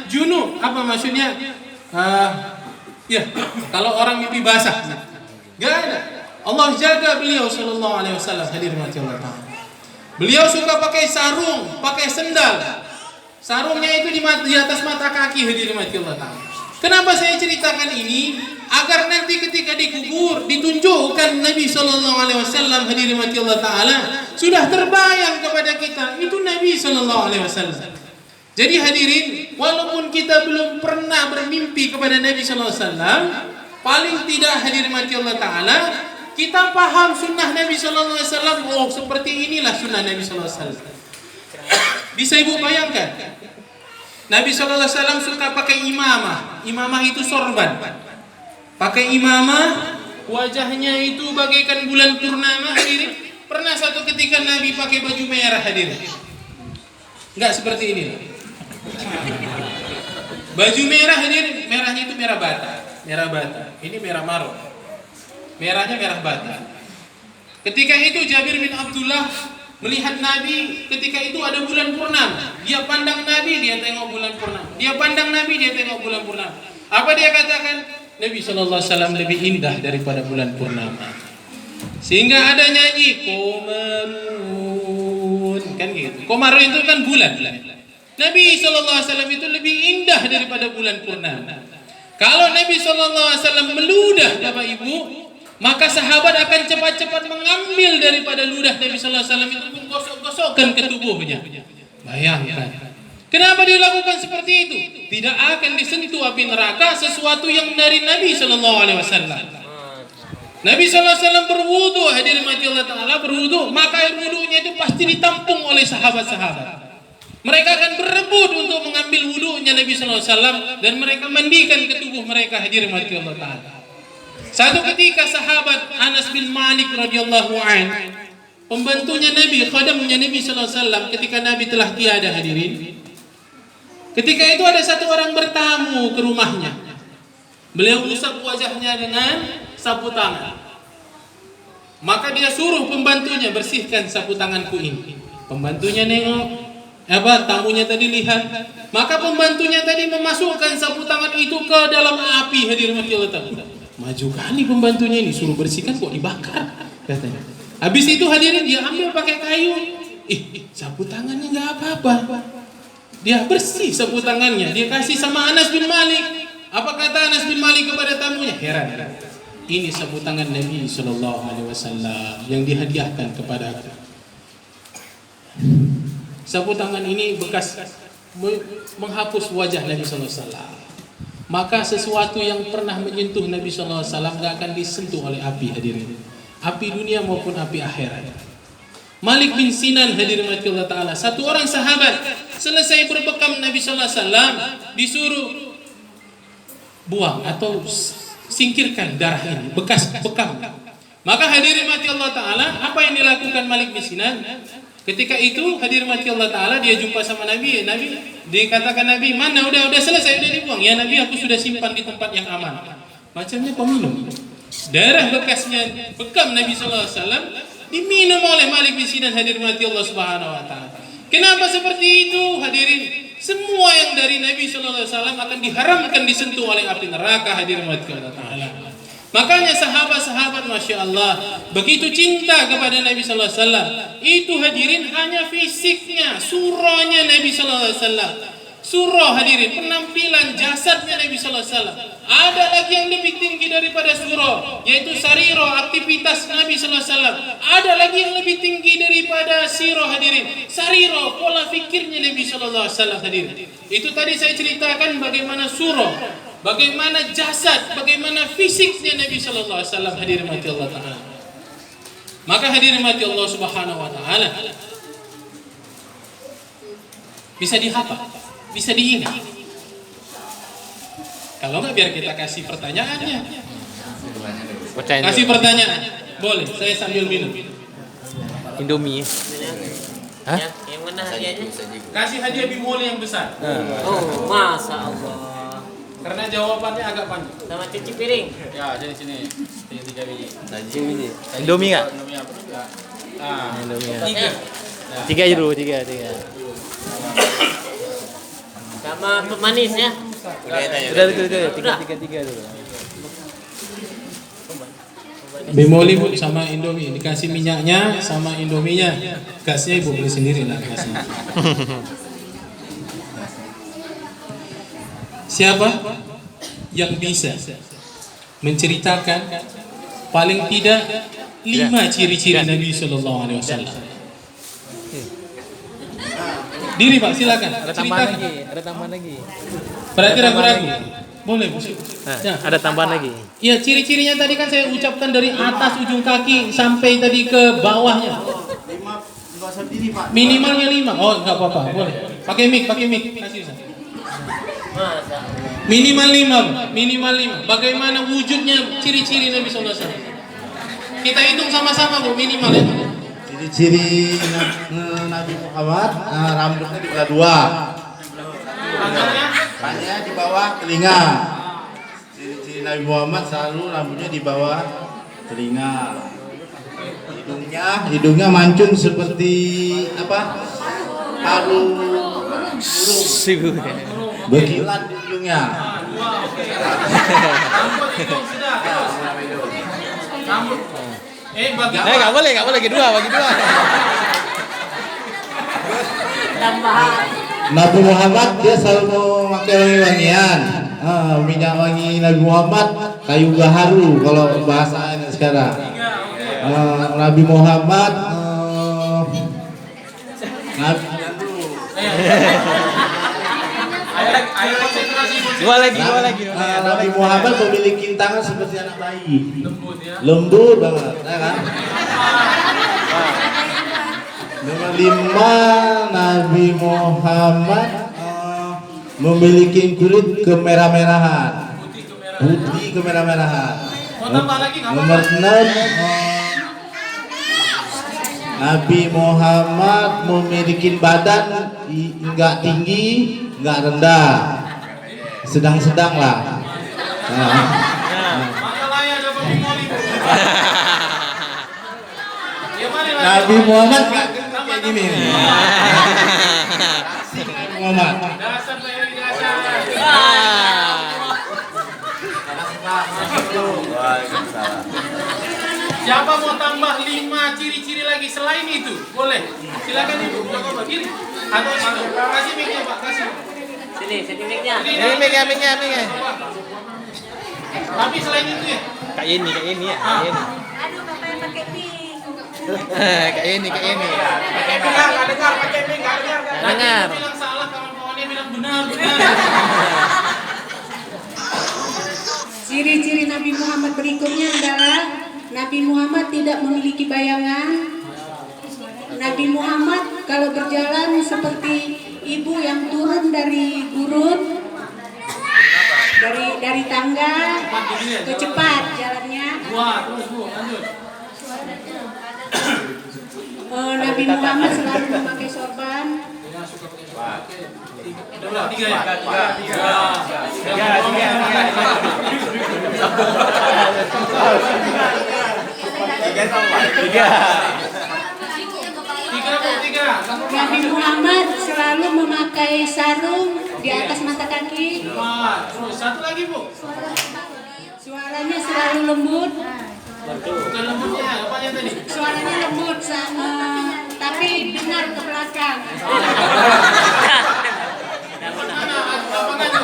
junub. Apa maksudnya? Ya, kalau orang mimpi basah. Gak ada. Allah jaga beliau sallallahu alaihi wasallam, hadirin Allah taala. Beliau suka pakai sarung, pakai sendal. Sarungnya itu di atas mata kaki, hadirin Allah taala. Kenapa saya ceritakan ini? Agar nanti ketika dikubur ditunjukkan Nabi sallallahu alaihi wasallam, hadirin Allah taala, sudah terbayang kepada kita itu Nabi sallallahu alaihi wasallam. Jadi hadirin, walaupun kita belum pernah bermimpi kepada Nabi sallallahu alaihi wasallam, paling tidak hadirin Allah taala, kita paham sunnah Nabi sallallahu alaihi wasallam. Oh, seperti inilah sunnah Nabi sallallahu alaihi wasallam. Bisa Ibu bayangkan? Nabi sallallahu alaihi wasallam suka pakai imamah. Imamah itu sorban. Pakai imamah, wajahnya itu bagaikan bulan purnama, hadirin. Pernah satu ketika Nabi pakai baju merah, hadirin. Enggak seperti ini. Baju merah, hadirin. Merahnya itu merah bata. Merah bata. Ini merah marun. Merahnya merah bata. Ketika itu Jabir bin Abdullah melihat Nabi, ketika itu ada bulan purnama. Dia pandang Nabi, dia tengok bulan purnama. Dia pandang Nabi, dia tengok bulan purnama. Apa dia katakan? Nabi SAW lebih indah daripada bulan purnama. Sehingga ada nyanyi Komarun, kan gitu. Komarun itu kan bulan. Nabi SAW itu lebih indah daripada bulan purnama. Kalau Nabi SAW meludah, Bapak Ibu, maka sahabat akan cepat-cepat mengambil daripada ludah Nabi SAW itu, menggosok-gosokkan ke tubuhnya. Bayangkan. Kenapa dilakukan seperti itu? Tidak akan disentuh api neraka sesuatu yang dari Nabi SAW. Nabi SAW berwudu, hadirin Allah taala, berwudu, maka air wudunya itu pasti ditampung oleh sahabat-sahabat. Mereka akan berebut untuk mengambil wudunya Nabi SAW dan mereka mandikan ke tubuh mereka, hadirin Allah taala. Satu ketika sahabat Anas bin Malik radhiyallahu an, pembantunya Nabi, khadamnya Nabi SAW, ketika Nabi telah tiada, hadirin. Ketika itu ada satu orang bertamu ke rumahnya. Beliau usap wajahnya dengan sapu tangan. Maka dia suruh pembantunya, bersihkan sapu tanganku ini. Pembantunya nengok, tamunya tadi lihat. Maka pembantunya tadi memasukkan sapu tangan itu ke dalam api, hadirin Allah taala. Maju kali pembantunya ini, suruh bersihkan kok dibakar, katanya. Habis itu hadirin dia ambil pakai kayu. Sapu tangannya nggak apa-apa. Dia bersih sapu tangannya, dia kasih sama Anas bin Malik. Apa kata Anas bin Malik kepada tamunya? Heran. Ini sapu tangan Nabi sallallahu alaihi wasallam yang dihadiahkan kepada aku. Sapu tangan ini bekas menghapus wajah Nabi sallallahu alaihi wasallam. Maka sesuatu yang pernah menyentuh Nabi sallallahu alaihi wasallam enggak akan disentuh oleh api, hadirin. Api dunia maupun api akhirat. Malik bin Sinan, hadirin Allah taala, satu orang sahabat, selesai berbekam Nabi sallallahu alaihi wasallam, disuruh buang atau singkirkan darah ini, bekas bekam. Maka hadirin Allah taala, apa yang dilakukan Malik bin Sinan? Ketika itu hadirin Allah taala, dia jumpa sama Nabi. Nabi dikatakan Nabi, "Mana udah selesai, udah dibuang." "Ya Nabi, aku sudah simpan di tempat yang aman." Macamnya peminum. Darah bekasnya bekam Nabi sallallahu alaihi wasallam diminum oleh Malik bin Sinan, hadirin Allah Subhanahu wa taala. Kenapa seperti itu, hadirin? Semua yang dari Nabi sallallahu alaihi wasallam akan diharamkan disentuh oleh api neraka, hadirin Allah taala. Makanya sahabat-sahabat Masya Allah begitu cinta kepada Nabi sallallahu alaihi wasallam. Itu hadirin hanya fisiknya, surahnya Nabi sallallahu alaihi wasallam. Surah, hadirin, penampilan jasadnya Nabi sallallahu alaihi wasallam. Ada lagi yang lebih tinggi daripada surah, yaitu sariro, aktivitas Nabi sallallahu alaihi wasallam. Ada lagi yang lebih tinggi daripada sirah, hadirin. Sariro, pola fikirnya Nabi sallallahu alaihi wasallam, hadirin. Itu tadi saya ceritakan bagaimana surah, bagaimana jasad, bagaimana fisiknya Nabi sallallahu alaihi wasallam, hadirin Allah taala. Maka hadirin Allah Subhanahu wa taala, bisa dihafal, bisa diingat. Kalau enggak biar kita kasih pertanyaannya. Kasih pertanyaan. Boleh, saya sambil minum. Indomie. Hah? Yang mana hadiahnya? Kasih hadiah bimoli yang besar. Oh, Masya Allah. Karena jawabannya agak panjang. Sama cuci piring. Ya, jadi sini. 3 biji. Indomie enggak? Indomie apa juga? Indomie. Tiga. Tiga aja dulu, tiga. Sama pemanis ya. Udah. Tiga dulu. Bemoli bu sama Indomie, dikasih minyaknya sama Indominya, gasnya ibu beli sendiri lah gasnya. Siapa yang bisa menceritakan paling tidak 5 ciri-ciri Nabi Sallallahu Alaihi Wasallam? Diri pak, silakan. Ada tambahan Ceritakan. lagi, ada tambahan lagi. Berarti ragu-ragu. Boleh bu. Ya. Ada tambahan lagi. Ya, ciri-cirinya tadi kan saya ucapkan dari atas ujung kaki sampai tadi ke bawahnya. Minimalnya 5. Oh, enggak apa-apa, boleh. Pakai mic. Kasih Ustaz. Masa. Minimal 5, minimal 5. Bagaimana wujudnya ciri-ciri Nabi sallallahu alaihi wasallam? Kita hitung sama-sama, Bu, minimal ya. Ciri-ciri Nabi Muhammad, rambutnya di belah 2. Rambutnya di bawah telinga. Ciri-ciri Nabi Muhammad selalu rambutnya di bawah telinga. Hidungnya mancung seperti apa? Paru burung. Berkilat di hidungnya. Nggak boleh bagi dua. Tambahan. Nabi Muhammad dia selalu memakai wangi-wangian. Minyak wangi Nabi Muhammad kayu gaharu kalau bahasa ini sekarang. Nabi Muhammad Dua lagi. Nabi Muhammad memiliki tangan seperti anak bayi. Lembut banget, ya kan? Nomor 5, Nabi Muhammad memiliki kulit kemerah-merahan. Putih kemerah-merahan. Nomor 6, Nabi Muhammad memiliki badan enggak tinggi, enggak rendah. Sedang-sedang lah. Nabi Muhammad kayak gini nih. Muhammad. Siapa mau tambah 5 ciri-ciri lagi selain itu? Boleh. Silakan Ibu, coba begini. Atau situ. Kasih mic-nya, Pak, kasih. Sini mic-nya. Mic-nya. Tapi selain itu ya. Kak ini ya. Aduh, bapak yang pakai pink. Kak ini. Dengar. Bilang salah, kawan-kawannya bilang benar. Ciri-ciri Nabi Muhammad berikutnya adalah Nabi Muhammad tidak memiliki bayangan. Nabi Muhammad kalau berjalan seperti ibu yang turun dari gurun, dari tangga, itu cepat jalannya. Nabi Muhammad selalu memakai sorban. Nabi Muhammad selalu memakai sarung di atas mata kaki. Satu lagi, Bu. Suaranya selalu lembut. Bukan lembutnya, apanya tadi? Suaranya lembut, tapi dengar ke belakang. Apakah itu?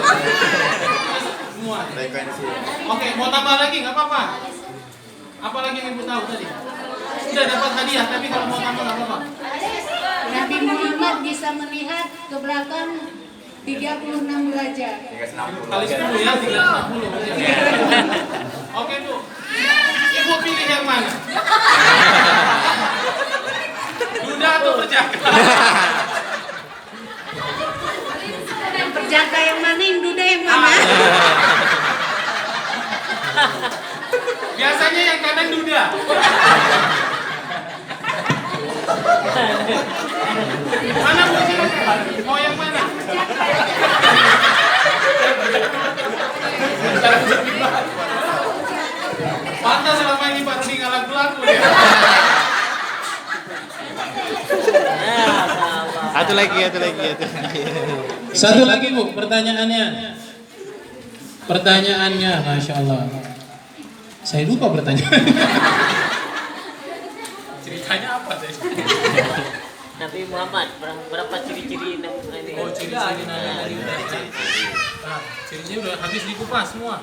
Semua. Oke, mau tambah lagi nggak apa-apa. Apa lagi yang Ibu tahu tadi? Sudah dapat hadiah, tapi kalau mau tambah nggak apa-apa. Nabi Muhammad bisa melihat ke belakang 36 derajat. Kali 10 ya, 360. Oke, Bu. Ibu pilih yang mana? Duda atau perjaka? Yang perjaka yang mana, yang duda yang mana? Biasanya yang kanan duda. Mana Bu? Silakan. Mau yang mana? Pantas selama ini Pak Rudi ngalah pelaku ya. Satu lagi. Satu lagi Bu, pertanyaannya. Pertanyaannya, Masya Allah. Saya lupa pertanyaan. Ceritanya apa tadi? Nabi Muhammad, berapa ciri-ciri ini? Oh, ciri-ciri Nabi. Ciri-ciri udah habis dikupas semua.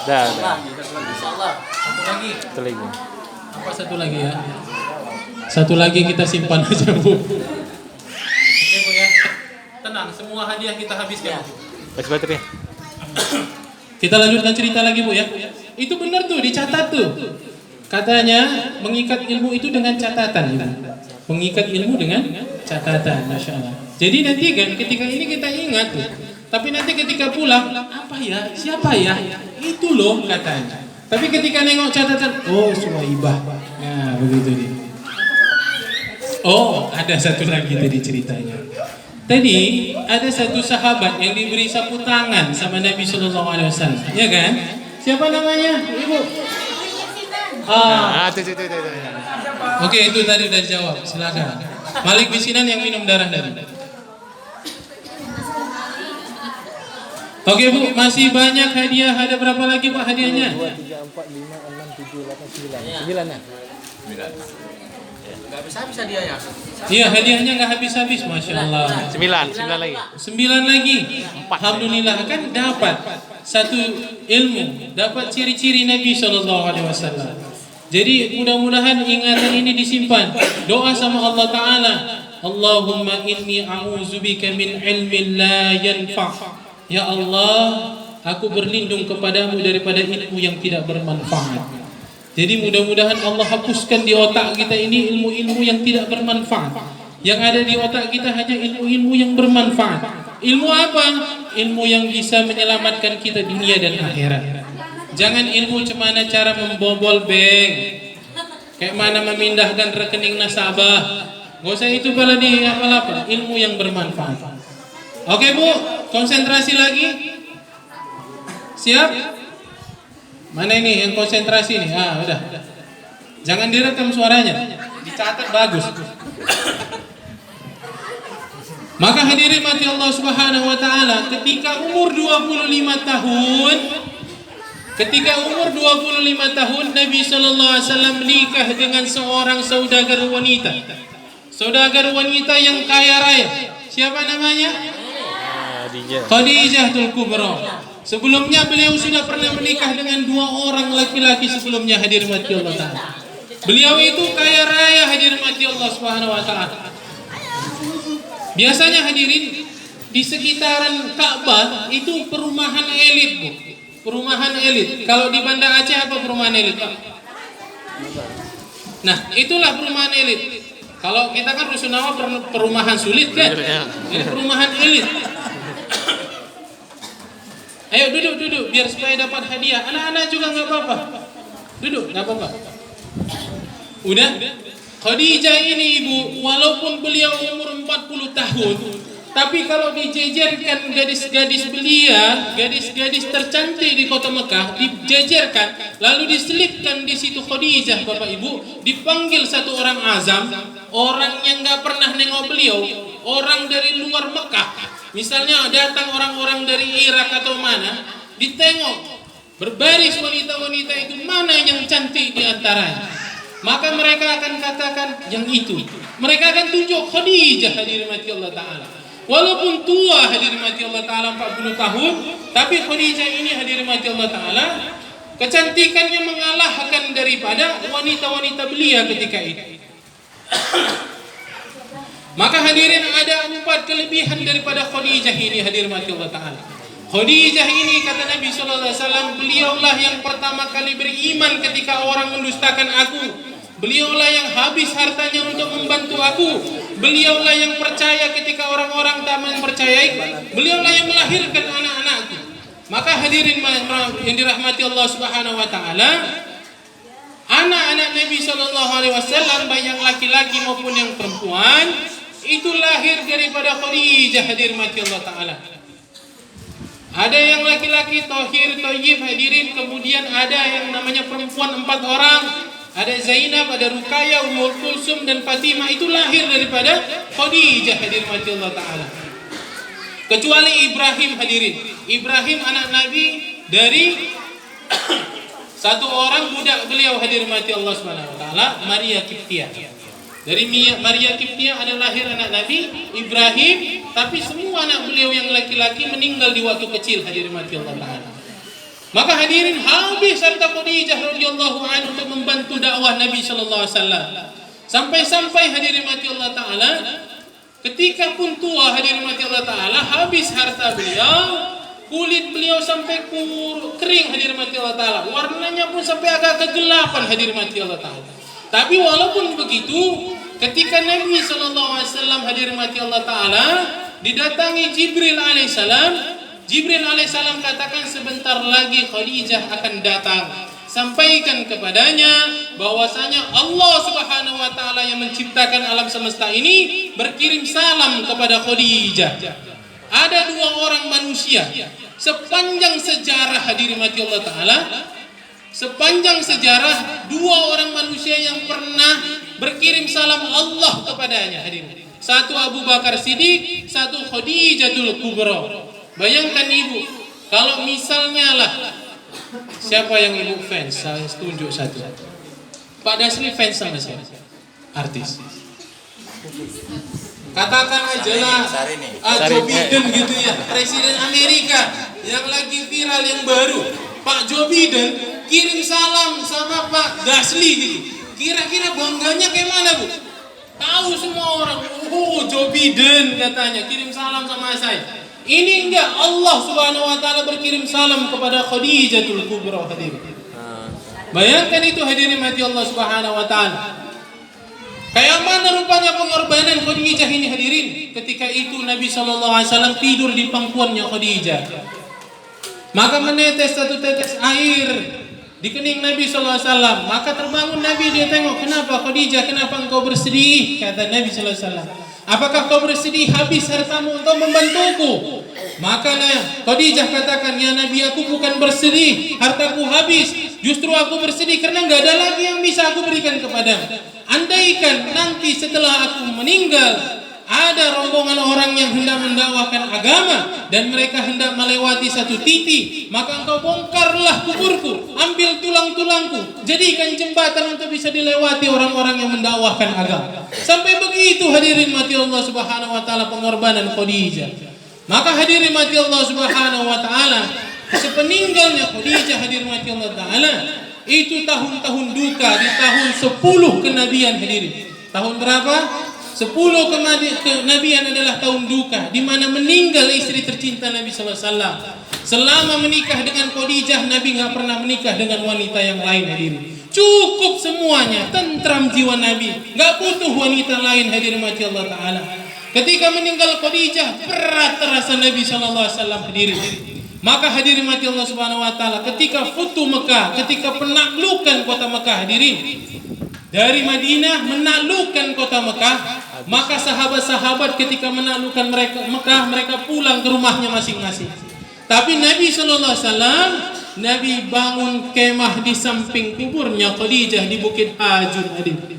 Dah. Insyaallah. Satu lagi. Satu lagi. Apa satu lagi ya? Satu lagi kita simpan aja Bu. Oke Bu ya. Tenang, semua hadiah kita habiskan. Kasih baterai. Kita lanjutkan cerita lagi Bu ya. Itu benar tuh, dicatat tuh. Katanya mengikat ilmu itu dengan catatan ya. Mengikat ilmu dengan catatan, Masya Allah. Jadi nanti kan ketika ini kita ingat tuh. Tapi nanti ketika pulang, apa ya? Siapa ya? Itu loh katanya. Tapi ketika nengok catatan, oh Suwaibah. Nah begitu dia. Oh ada satu lagi tadi ceritanya. Tadi ada satu sahabat yang diberi sapu tangan sama Nabi Shallallahu Alaihi Wasallam, ya kan? Siapa namanya, Ibu? Tuh. Oke, itu tadi udah dijawab. Silakan. Malik Bisinan yang minum darah tadi. Oke Bu, masih banyak hadiah. Ada berapa lagi Pak hadiahnya? 2, 3, 4, 5, 6, 7, 8, 9. 9 ya? Nggak bisa hadiahnya. Iya, hadiahnya nggak habis-habis, Masya Allah. 9 lagi. 9 lagi. Alhamdulillah kan dapat satu ilmu, dapat ciri-ciri Nabi SAW. Jadi mudah-mudahan ingatan ini disimpan. Doa sama Allah Ta'ala. Allahumma inni a'udzubika min ilmin la yanfa'. Ya Allah, aku berlindung kepadamu daripada ilmu yang tidak bermanfaat. Jadi mudah-mudahan Allah hapuskan di otak kita ini ilmu-ilmu yang tidak bermanfaat. Yang ada di otak kita hanya ilmu-ilmu yang bermanfaat. Ilmu apa? Ilmu yang bisa menyelamatkan kita dunia dan akhirat. Jangan ilmu cemana cara membobol bank, kayak mana memindahkan rekening nasabah. Gak usah itu kalau di apa-apa. Ilmu yang bermanfaat. Oke Bu, konsentrasi lagi. Siap? Mana ini yang konsentrasi nih? Udah. Jangan direkam suaranya. Dicatat bagus. Maka hadirin mati Allah Subhanahu wa taala, ketika umur 25 tahun, Nabi sallallahu alaihi wasallam menikah dengan seorang saudagar wanita. Saudagar wanita yang kaya raya. Siapa namanya? Khadijatul Kubra. Sebelumnya beliau sudah pernah menikah dengan 2 orang laki-laki sebelumnya, hadirin mati Allah taala. Beliau itu kaya raya, hadirin mati Allah Subhanahu wa taala. Biasanya hadirin di sekitaran Ka'bah itu perumahan elit, Bu. Perumahan elit. Kalau di Banda Aceh apa perumahan elit, Pak? Nah, itulah perumahan elit. Kalau kita kan Rusunawa perumahan sulit kan? Ini perumahan elit. Ayo duduk biar supaya dapat hadiah. Anak-anak juga nggak apa-apa. Duduk, nggak apa-apa. Udah? Khadijah ini Ibu, walaupun beliau umur 40 tahun, tapi kalau dijejerkan gadis-gadis belia, gadis-gadis tercantik di kota Mekah, dijejerkan, lalu diselipkan di situ Khadijah, Bapak Ibu, dipanggil satu orang azam, orang yang nggak pernah nengok beliau, orang dari luar Mekah. Misalnya datang orang-orang dari Irak atau mana, ditengok berbaris wanita-wanita itu mana yang cantik di antaranya. Maka mereka akan katakan yang itu. Mereka akan tunjuk Khadijah, hadirin mati Allah Ta'ala. Walaupun tua, hadirin mati Allah Ta'ala 40 tahun, tapi Khadijah ini, hadirin mati Allah Ta'ala, kecantikannya mengalahkan daripada wanita-wanita belia ketika itu. Maka hadirin ada 4 kelebihan daripada Khadijah ini, hadirin mati Allah Ta'ala. Khadijah ini kata Nabi SAW, beliaulah yang pertama kali beriman ketika orang mendustakan aku. Beliaulah yang habis hartanya untuk membantu aku. Beliaulah yang percaya ketika orang-orang tak mempercayai. Beliaulah yang melahirkan anak-anakku. Maka hadirin yang dirahmati Allah Subhanahu wa taala, anak-anak Nabi SAW baik yang laki-laki maupun yang perempuan itu lahir daripada Khadijah, hadirin mati Allah Ta'ala. Ada yang laki-laki Tohir, Toyib, hadirin. Kemudian ada yang namanya perempuan 4 orang. Ada Zainab, ada Ruqayyah, Ummul Kulsum dan Fatimah. Itu lahir daripada Khadijah, hadirin mati Allah Ta'ala. Kecuali Ibrahim hadirin. Ibrahim anak Nabi dari satu orang budak beliau hadirin mati Allah Subhanahu wa taala, Maria Kiptia. Dari Maria Kiptia ada lahir anak Nabi Ibrahim, tapi semua anak beliau yang laki-laki meninggal di waktu kecil hadirin mati Allah taala. Maka hadirin habis harta Khadijah radhiyallahu anha untuk membantu dakwah Nabi sallallahu alaihi wasallam. Sampai-sampai hadirin mati Allah taala ketika pun tua hadirin mati Allah taala habis harta beliau, kulit beliau sampai kering hadirin mati Allah taala. Warnanya pun sampai agak kegelapan hadirin mati Allah taala. Tapi walaupun begitu, ketika Nabi sallallahu alaihi wasallam hadirin mati Allah taala didatangi Jibril alaihissalam, Jibril alaihissalam katakan sebentar lagi Khadijah akan datang. Sampaikan kepadanya bahwasanya Allah Subhanahu wa taala yang menciptakan alam semesta ini berkirim salam kepada Khadijah. Ada dua orang manusia sepanjang sejarah hadirin mati Allah taala, sepanjang sejarah dua orang manusia yang pernah berkirim salam Allah kepadanya hadirin. Satu Abu Bakar Siddiq, satu Khadijatul Kubra. Bayangkan ibu, kalau misalnya lah, siapa yang ibu fans? Saya tunjuk satu. Pak Dasli fans sama saya, artis. Katakan aja lah, Joe Biden gitu ya, Presiden Amerika yang lagi viral yang baru. Pak Joe Biden kirim salam sama Pak Dasli gitu. Kira-kira bangganya kayak mana bu? Tahu semua orang, oh Joe Biden katanya kirim salam sama saya. Ini enggak, Allah Subhanahu wa taala berkirim salam kepada Khadijatul Kubra hadirin. Bayangkan itu hadirin mati Allah Subhanahu wa taala. Kayak mana rupanya pengorbanan Khadijah ini hadirin. Ketika itu Nabi sallallahu alaihi wasallam tidur di pangkuannya Khadijah. Maka menetes satu tetes air di kening Nabi sallallahu alaihi wasallam. Maka terbangun Nabi, dia tengok, "Kenapa Khadijah? Kenapa engkau bersedih?" Kata Nabi sallallahu alaihi wasallam. "Apakah kau bersedih habis hartamu untuk membantuku?" Maka Khadijah katakan, "Ya Nabi, aku bukan bersedih hartaku habis. Justru aku bersedih karena enggak ada lagi yang bisa aku berikan kepadamu. Andaikan nanti setelah aku meninggal ada rombongan orang yang hendak mendakwahkan agama dan mereka hendak melewati satu titik, maka engkau bongkarlah kuburku, ambil tulang-tulangku, jadikan jembatan untuk bisa dilewati orang-orang yang mendakwahkan agama." Sampai begitu hadirin mati Allah Subhanahu wa taala pengorbanan Khadijah. Maka hadirin mati Allah Subhanahu wa taala, sepeninggalnya Khadijah hadirin mati Allah taala, itu tahun-tahun duka di tahun 10 kenabian hadirin. Tahun berapa? 10 kenabian adalah tahun duka di mana meninggal istri tercinta Nabi sallallahu alaihi wasallam. Selama menikah dengan Khadijah, Nabi enggak pernah menikah dengan wanita yang lain hadirin. Cukup semuanya, tentram jiwa Nabi, enggak butuh wanita lain hadirin mati Allah taala. Ketika meninggal Khadijah, berat terasa Nabi sallallahu alaihi wasallam hadirin. Maka hadirin mati Allah Subhanahu wa taala, ketika Futuh Mekah, ketika penaklukan kota Mekah hadirin, dari Madinah menaklukkan kota Mekah, maka sahabat-sahabat ketika menaklukkan Mekah, mereka pulang ke rumahnya masing-masing. Tapi Nabi sallallahu alaihi wasallam, Nabi bangun kemah di samping kuburnya Khadijah di Bukit Hajun hadirin.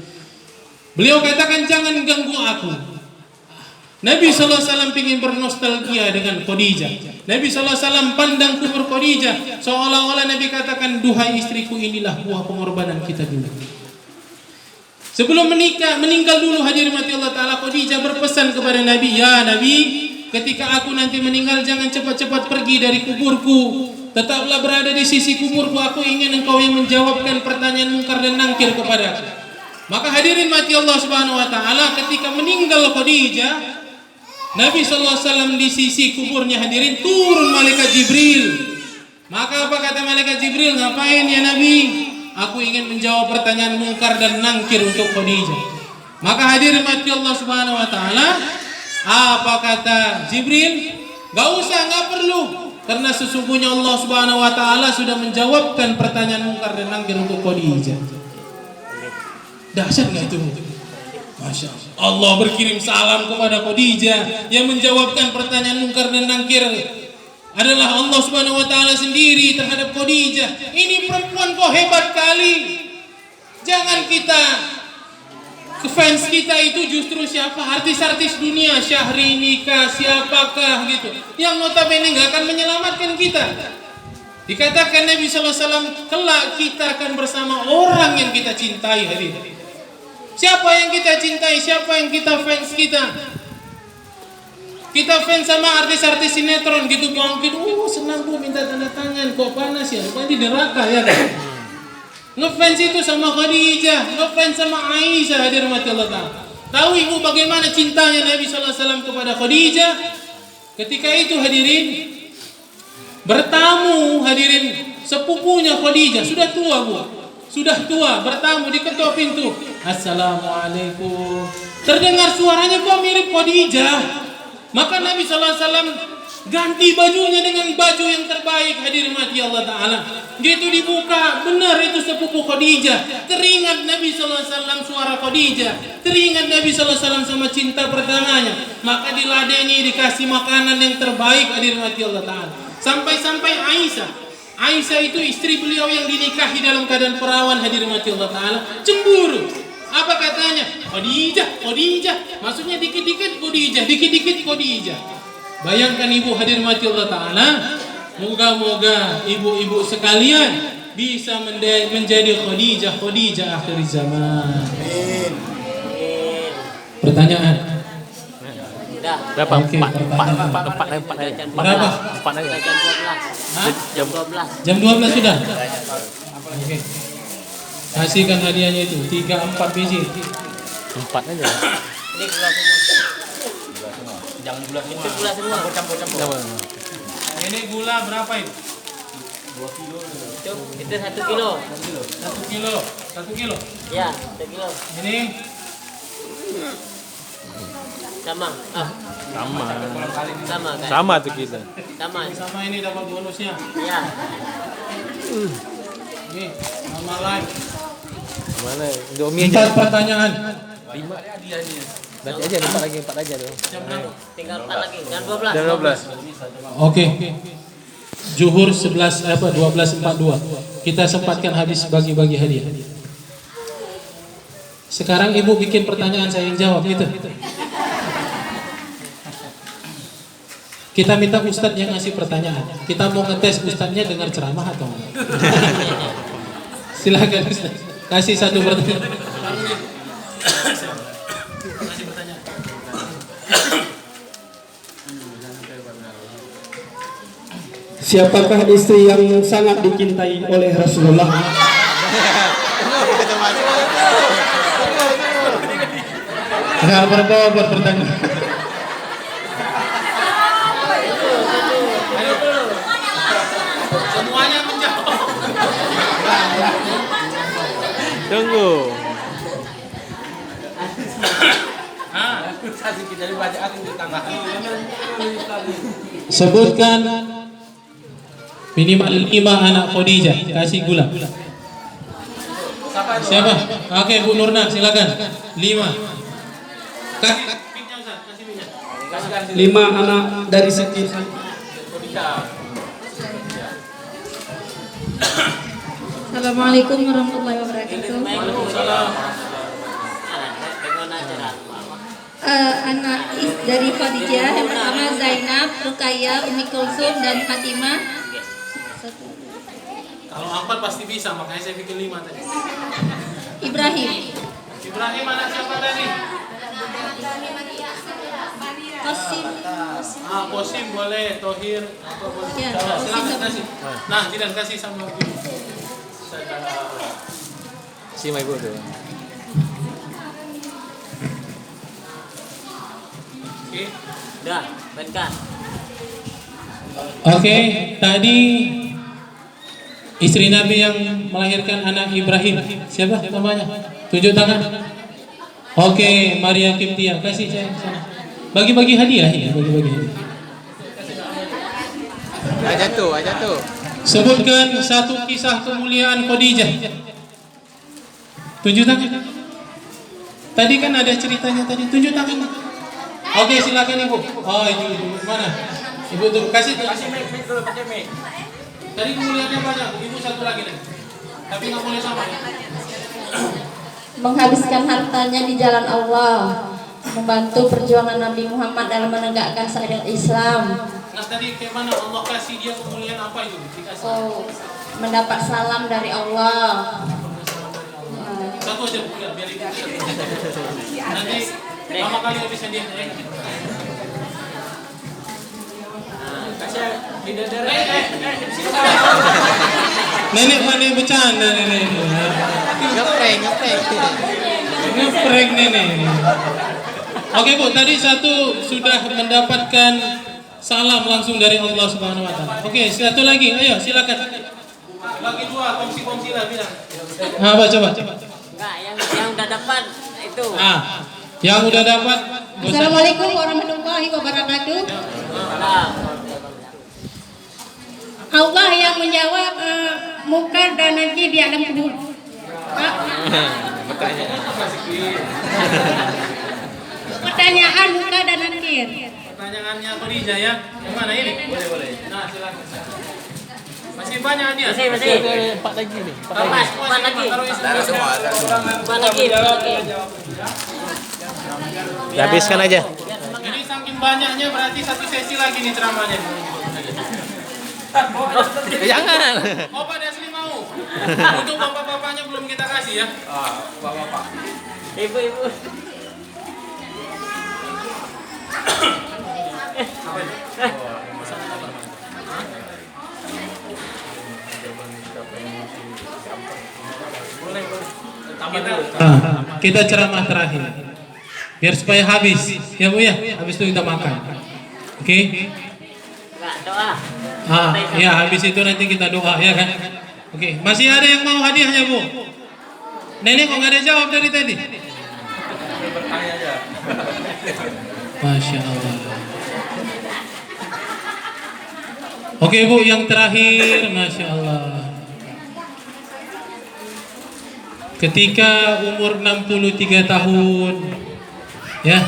Beliau katakan, "Jangan ganggu aku." Nabi sallallahu alaihi wasallam ingin bernostalgia dengan Khadijah. Nabi sallallahu alaihi wasallam pandang kubur Khadijah, seolah-olah Nabi katakan, "Duhai istriku, inilah buah pengorbanan kita dulu." Sebelum meninggal dulu hadirin mati Allah taala, Khadijah berpesan kepada Nabi, "Ya Nabi, ketika aku nanti meninggal jangan cepat-cepat pergi dari kuburku. Tetaplah berada di sisi kuburku, aku ingin engkau yang menjawabkan pertanyaan mungkar dan nangkir kepadaku." Maka hadirin mati Allah Subhanahu wa taala, ketika meninggal Khadijah, Nabi sallallahu alaihi wasallam di sisi kuburnya hadirin, turun malaikat Jibril. Maka apa kata malaikat Jibril? "Ngapain ya Nabi?" "Aku ingin menjawab pertanyaan mungkar dan nangkir untuk Khadijah." Maka hadirin mati Allah Subhanahu wa taala, apa kata Jibril? "Gak usah, gak perlu, karena sesungguhnya Allah Subhanahu wa taala sudah menjawabkan pertanyaan mungkar dan nangkir untuk Khadijah." Dahsyat enggak itu? Masya Allah. Allah berkirim salam kepada Khadijah, yang menjawabkan pertanyaan mungkar dan nangkir adalah Allah Subhanahu wa taala sendiri terhadap Khadijah. Ini perempuan kok hebat kali. Jangan kita fans kita itu justru siapa? Artis-artis dunia, Syahrini kah, siapakah gitu, yang notabene nggak akan menyelamatkan kita. Dikatakan Nabi SAW, kelak kita akan bersama orang yang kita cintai. Hadirin, siapa yang kita cintai? Siapa yang kita fans kita? Kita fans sama artis-artis sinetron gitu, mungkin senang tuh minta tanda tangan, kok panas ya, rupanya di neraka ya kan. Ngefans itu sama Khadijah, ngefans sama Aisyah, hadirin mati Allah Ta'ala. Tahu ibu bagaimana cintanya Nabi SAW kepada Khadijah? Ketika itu hadirin, bertamu hadirin sepupunya Khadijah, sudah tua bu, sudah tua, bertamu diketok pintu. Assalamualaikum. Terdengar suaranya kok mirip Khadijah. Maka Nabi SAW ganti bajunya dengan baju yang terbaik, hadirin mati Allah Ta'ala. Gitu dibuka, benar itu sepupu Khadijah. Teringat Nabi SAW suara Khadijah, teringat Nabi SAW sama cinta pertamanya. Maka diladeni, dikasih makanan yang terbaik, hadirin mati Allah Ta'ala. Sampai-sampai Aisyah itu istri beliau yang dinikahi dalam keadaan perawan, hadirin mati Allah Ta'ala, cemburu. Apa katanya? Khadijah. Maksudnya dikit-dikit Khadijah, dikit-dikit Khadijah. Bayangkan ibu, hadirin mati Allah Ta'ala. Moga-moga ibu-ibu sekalian bisa menjadi Khadijah akhir zaman. Pertanyaan. Berapa? Oke, berapa? Jam 12. Jam 12 sudah? Oke. Kasihkan hadiahnya itu 3-4 biji. 4 aja. Ini gula semua. Jangan gula semua. Itu gula semua. Campur. Ini gula berapa itu? 2 kilo. Itu 1 kilo. 1 kilo. Ya, 1 kilo. Ini Sama. Sama kan? Sama tuh kita. Sama. ini dapat bonusnya. Ya. Ini sama live. Mana? Indomie aja. 4 pertanyaan. 5. Nanti aja 4 aja dong. Jam berapa? Tinggal 4 lagi. Dan 12. Jam 12. Oke. Zuhur 12:42. Kita sempatkan habis bagi-bagi hadiah. Sekarang ibu bikin pertanyaan, saya yang jawab gitu. Kita minta ustadz yang ngasih pertanyaan. Kita mau ngetes ustadznya dengar ceramah atau enggak. Silakan ustadz. Kasih 1 pertanyaan. Siapakah istri yang sangat dicintai oleh Rasulullah? Enggak berbobot pertanyaan. Semuanya menjawab. Tunggu. Sebutkan minimal 5 anak Khadijah. Kasih gula. Siapa? Oke, Bu Nurna, silakan. 5. 5 anak dari Siti. Assalamualaikum warahmatullahi wabarakatuh. Anak dari Khadijah yang pertama Zainab, Ruqayyah, Ummi Kulsum dan Fatimah. Kalau 4 pasti bisa, makanya saya bikin 5 tadi. Ibrahim, Anak siapa tadi? Qasim. Qasim boleh, Tohir apa boleh. Ya, Silakan kasih. Nah, tidak kasih sama ibu. Si ibu tuh. Oke. Dah, bentar. Oke, tadi istri Nabi yang melahirkan anak Ibrahim, siapa namanya? Tunjuk tangan. Oke, Maria Kiptia, kasih saya sana. Bagi-bagi hadiah ya, bagi-bagi hadiah. Aja tuh. Sebutkan 1 kisah kemuliaan Khadijah. Tunjuk tangan. Tadi kan ada ceritanya tadi, tunjuk tangan. Oke, silakan Ibu. Oh, Ibu mana? Ibu tuh kasih mic dulu, pakai mic. Tadi kemuliaannya banyak, Ibu 1 lagi deh. Tapi nggak boleh sama ya. menghabiskan hartanya di jalan Allah, membantu perjuangan Nabi Muhammad dalam menegakkan syariat Islam. Nah tadi kayak mana Allah kasih dia kemuliaan apa itu? Dikasih. Oh, mendapat salam dari Allah. Satu aja Bu, biar ibu. Nanti lama kali habisnya dia. Nenek mana bercanda nenek? Ngeprank nenek. Oke Bu, tadi satu sudah mendapatkan salam langsung dari Allah Subhanahu Wa Taala. Oke, satu lagi, ayo silakan. Lagi dua, kongsi lah bilang. Coba. Enggak, yang udah dapat itu. Yang udah dapat. Assalamualaikum warahmatullahi wabarakatuh. Allah yang menjawab muka dan nanti di alam kubur. Pertanyaan muka dan nakir. Pertanyaannya Khadijah ya. Yang mana ini? Boleh. Nah, silakan. Masih banyak dia. Masih. 4 lagi nih. Empat lagi. Empat lagi. Habiskan aja. Ini saking banyaknya berarti satu sesi lagi nih ceramahnya. Jangan. Oh, Pak Dasli mau. Untuk bapak-bapaknya belum kita kasih ya. Bapak-bapak. Ibu. Kita ceramah terakhir. Biar supaya habis. Ya Bu ya, habis itu kita makan. Oke? Enggak, doa. Ya habis itu nanti kita doa ya kan. Oke, masih ada yang mau hadiahnya Bu? Nenek kok nggak ada jawab dari tadi? Masya Allah. Oke Bu, yang terakhir, Masya Allah. Ketika umur 63 tahun, ya,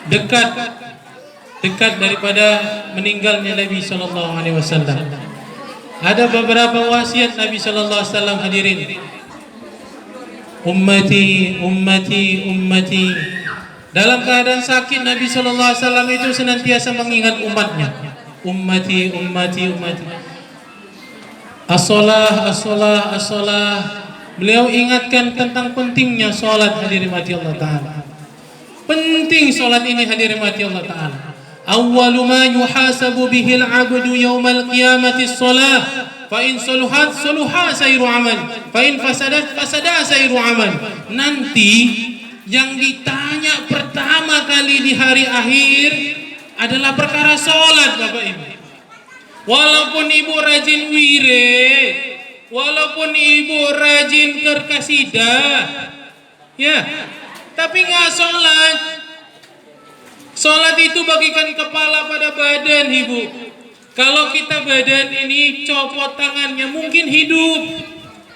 dekat daripada meninggalnya Nabi Sallallahu Alaihi Wasallam. Ada beberapa wasiat Nabi Sallallahu Alaihi Wasallam, hadirin. Ummati. Dalam keadaan sakit Nabi Sallallahu Alaihi Wasallam itu senantiasa mengingat umatnya. Ummati. As-salah. Beliau ingatkan tentang pentingnya salat, hadirin mati Allah Ta'ala. Penting salat ini, hadirin mati Allah Ta'ala. Awwalu ma yuhasabu bihil abdu yawmal qiyamati as-salah. Fa in saluhat sairu amal, fa in fasadat sairu amal. Nanti yang ditanya pertama kali di hari akhir adalah perkara salat, Bapak Ibu. Walaupun ibu rajin wirid, walaupun ibu rajin kasidah, ya, tapi nggak sholat. Sholat itu bagikan kepala pada badan, Ibu. Kalau kita badan ini copot tangannya mungkin hidup,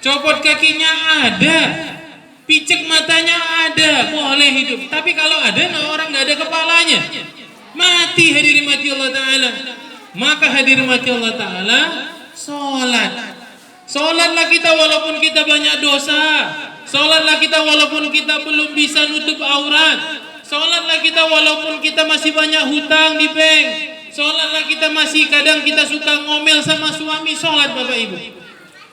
copot kakinya ada, picek matanya ada, boleh hidup. Tapi kalau ada orang nggak ada kepalanya, mati, hadirin mati Allah Ta'ala. Maka hadirin mati Allah Ta'ala, Sholatlah kita walaupun kita banyak dosa. Sholatlah kita walaupun kita belum bisa nutup aurat. Sholatlah kita walaupun kita masih banyak hutang di bank. Sholatlah kita masih kadang kita suka ngomel sama suami. Sholat Bapak Ibu.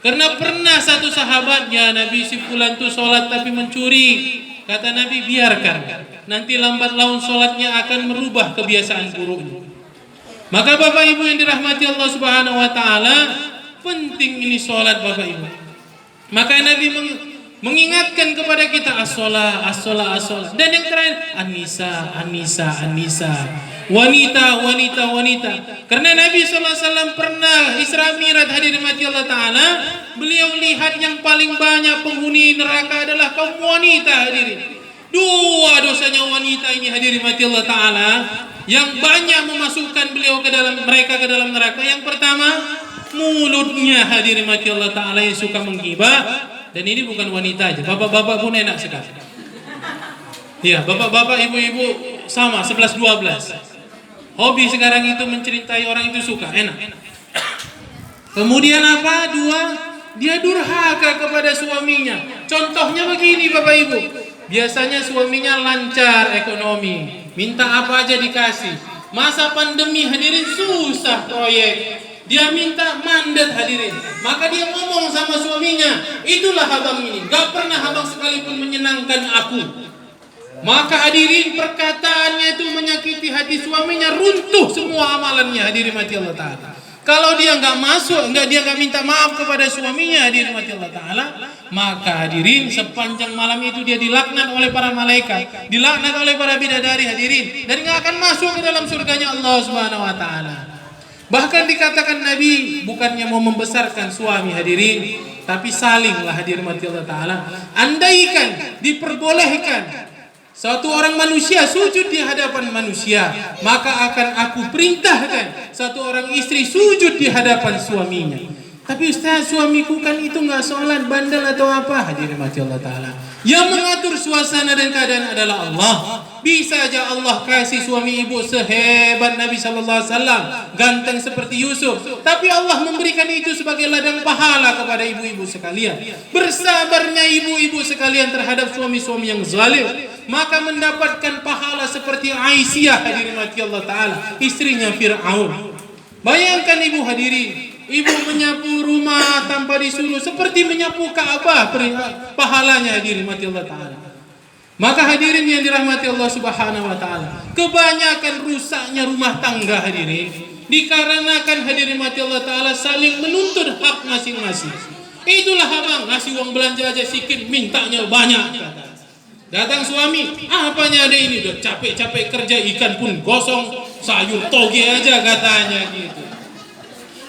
Karena pernah satu sahabatnya, Nabi si fulan tuh sholat tapi mencuri. Kata Nabi, biarkan. Nanti lambat laun sholatnya akan merubah kebiasaan buruknya. Maka Bapak Ibu yang dirahmati Allah Subhanahu Wa Taala, penting ini sholat Bapak Ibu. Maka Nabi mengingatkan kepada kita as-sholah. Dan yang terakhir an-nisa. Wanita. Karena Nabi SAW pernah Isra Mi'raj, hadirin mati Allah Ta'ala. Beliau lihat yang paling banyak penghuni neraka adalah kaum wanita, hadirin. Dua dosanya wanita ini, hadirin mati Allah Ta'ala, yang banyak memasukkan mereka ke dalam neraka. Yang pertama, mulutnya, hadirin mati Allah Ta'ala, yang suka menggibah. Dan ini bukan wanita aja, bapak-bapak pun enak sekali. Ya, bapak-bapak, ibu-ibu sama, 11-12. Hobi sekarang itu mencintai orang itu suka, enak. Kemudian apa? Dua, dia durhaka kepada suaminya. Contohnya begini Bapak Ibu, biasanya suaminya lancar ekonomi, minta apa aja dikasih. Masa pandemi hadirin susah proyek, dia minta mandat hadirin. Maka dia ngomong sama suaminya, itulah abang ini, gak pernah abang sekalipun menyenangkan aku. Maka hadirin perkataannya itu menyakiti hati suaminya, runtuh semua amalannya hadirin mati Allah Ta'ala. Kalau dia nggak masuk, dia nggak minta maaf kepada suaminya hadirin mati Allah Ta'ala, maka hadirin sepanjang malam itu dia dilaknat oleh para malaikat, dilaknat oleh para bidadari hadirin, dan nggak akan masuk ke dalam surganya Allah Subhanahu Wa Ta'ala. Bahkan dikatakan Nabi bukannya mau membesarkan suami hadirin, tapi salinglah hadirin mati Allah Ta'ala. Andaikan diperbolehkan satu orang manusia sujud di hadapan manusia, maka akan aku perintahkan satu orang istri sujud di hadapan suaminya. Tapi Ustaz, suamiku kan itu nggak sholat, bandel atau apa? Hadirin mati Allah Ta'ala, yang mengatur suasana dan keadaan adalah Allah. Bisa aja Allah kasih suami ibu sehebat Nabi Sallallahu Alaihi Wasallam, ganteng seperti Yusuf, tapi Allah memberikan itu sebagai ladang pahala kepada ibu-ibu sekalian. Bersabarnya ibu-ibu sekalian terhadap suami-suami yang zalim, maka mendapatkan pahala seperti Aisyah hadirin mati Allah Ta'ala, istrinya Fir'aun. Bayangkan ibu hadirin, ibu menyapu rumah tanpa disuruh seperti menyapu Ka'bah, pahalanya hadirin mati Allah Ta'ala. Maka hadirin yang dirahmati Allah Subhanahu Wa Ta'ala, kebanyakan rusaknya rumah tangga hadirin dikarenakan hadirin mati Allah Ta'ala saling menuntut hak masing-masing. Itulah abang ngasih uang belanja aja sikit, mintanya banyak. Datang suami, apanya ada ini, udah capek-capek kerja, ikan pun gosong, sayur toge aja katanya gitu.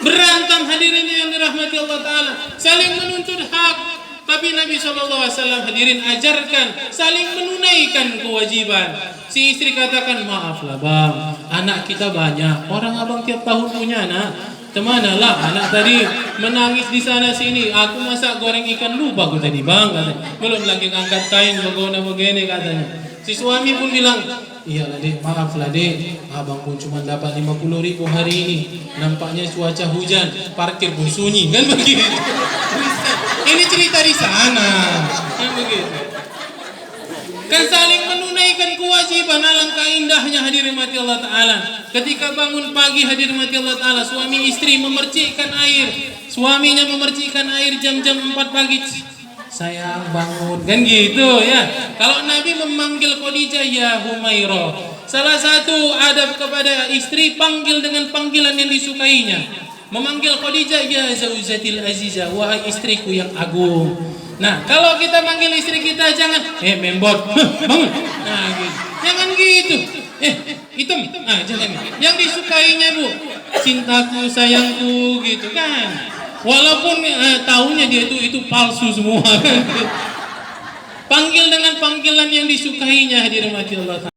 Berantem hadirin yang dirahmati Allah Ta'ala, saling menuntut hak. Tapi Nabi SAW hadirin ajarkan saling menunaikan kewajiban. Si istri katakan, maaflah bang, anak kita banyak, orang abang tiap tahun punya anak. Kemana lah anak tadi menangis di sana sini, aku masak goreng ikan lupa aku tadi bang katanya. Belum lagi angkat kain begini katanya. Si suami pun bilang, iyalah dek, maaflah dek, abang pun cuma dapat 50.000 hari ini, nampaknya cuaca hujan, parkir pun sunyi, kan begitu. Ini cerita di sana, kan begitu. Kan saling menunaikan kewajiban, alangkah indahnya hadirin mati Allah Ta'ala. Ketika bangun pagi hadirin mati Allah Ta'ala, suami istri memercikkan air, suaminya memercikkan air jam-jam 4 pagi. Sayang bangun, kan gitu ya. Kalau Nabi memanggil Khadijah ya Humairah, salah satu adab kepada istri panggil dengan panggilan yang disukainya. Memanggil Khadijah ya Zaujatil Azizah, wahai istriku yang agung. Nah, kalau kita manggil istri kita jangan membot, bangun. Nah, gitu. Jangan gitu. Hitam. Nah, jangan. Yang disukainya Bu, cintaku, sayangku gitu kan. Walaupun tahunya dia itu palsu semua kan. Panggil dengan panggilan yang disukainya hadirin mati Allah.